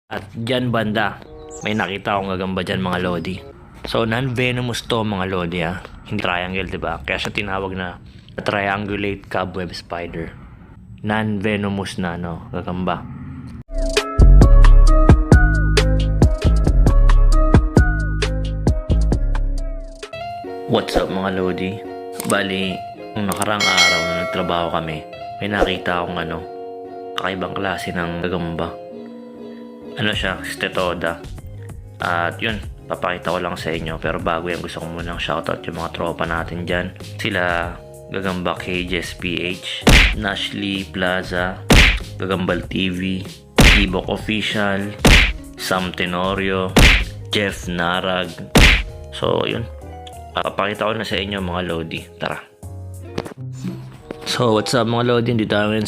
At dyan banda, may nakita akong gagamba dyan mga lodi. So non-venomous to mga lodi ha. Hindi triangle diba? Kaya siya tinawag na triangulate cobweb spider. Non-venomous na gagamba. What's up mga lodi? Bali, nung nakarang araw na nagtrabaho kami, may nakita akong kakaibang klase ng gagamba. Ano siya, Stetoda. At yun, papakita ko lang sa inyo. Pero bago yan, gusto ko munang shoutout yung mga tropa natin dyan. Sila Gagamba Cages PH, Nashley Plaza, Gagambal TV, Ibok Official, Sam Tenorio, Jeff Narag. So yun, papakita ko na sa inyo mga lodi. Tara. So what's up mga lodi? Dito tayo ngayon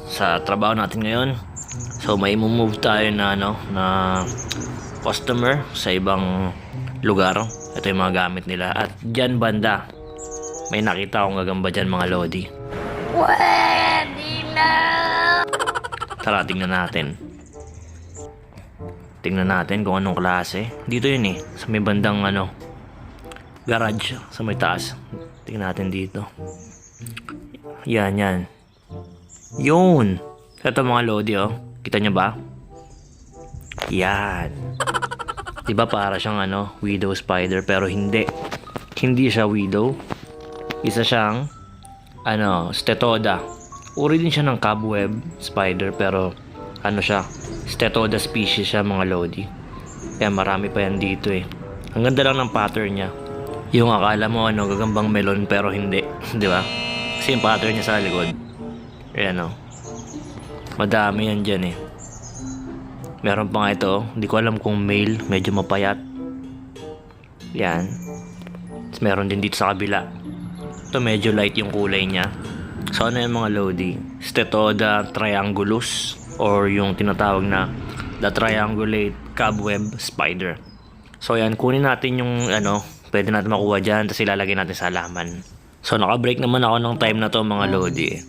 sa trabaho natin ngayon. So may move tayo na customer sa ibang lugar. Ito yung mga gamit nila. At dyan banda, may nakita akong gagamba dyan mga lodi. Pwede na! Tara, tingnan natin. Tingnan natin kung anong klase. Dito yun eh, sa may bandang garage, sa may taas. Tingnan natin dito. Yan. Yun! Ito mga lodi oh. Kita nyo ba? Yan. Diba para siyang widow spider pero hindi. Hindi siya widow. Isa siyang Stetoda. Uri din siya ng cobweb spider pero siya, Stetoda species siya mga lodi. Kaya marami pa yan dito eh. Ang ganda lang ng pattern niya. Yung akala mo gagambang melon pero hindi. Diba? Kasi yung pattern niya sa likod. Ayan madami yan dyan eh. Meron pa nga ito. Hindi ko alam kung male. Medyo mapayat. Yan. Tapos meron din dito sa kabila. Ito medyo light yung kulay niya. So ano yung mga lodi? Stetoda triangulus. Or yung tinatawag na the triangulate cobweb spider. So yan. Kunin natin yung pwede natin makuha dyan. Tapos ilalagay natin sa halaman. So naka-break naman ako ng time na to mga lodi.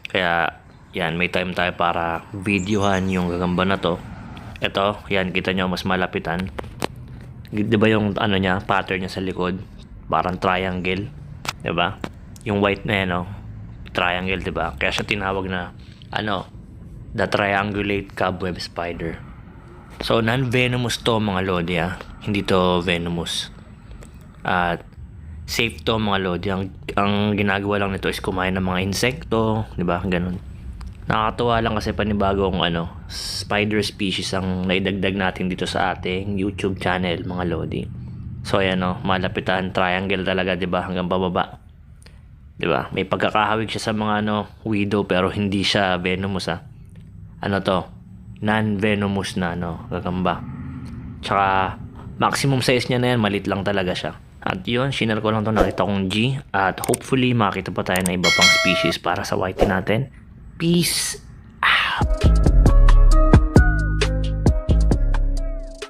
Kaya yan, may time tayo para videohan yung gagamba na to. Ito, yan, kita nyo, mas malapitan. Diba yung niya, pattern niya sa likod? Parang triangle. Diba? Yung white na yan, triangle, diba? Kaya siya tinawag na, the triangulate cobweb spider. So, non-venomous to mga lodi, ha? Hindi to venomous. At, safe to mga lodi. Ang ginagawa lang nito is kumain ng mga insekto, diba? Ganun. Nakakatuwa lang kasi panibagong spider species ang naidagdag natin dito sa ating YouTube channel mga lodi. So ayan malapitan, triangle talaga 'di ba hanggang bababa. 'Di ba? May pagkakahawig siya sa mga widow pero hindi siya venomous ha. To? Non-venomous na gagamba. Tsaka maximum size niya na yan, malit lang talaga siya. At yun, shinare ko lang 'to, nakita kong G at hopefully makita pa tayo na iba pang species para sa whitey natin. Peace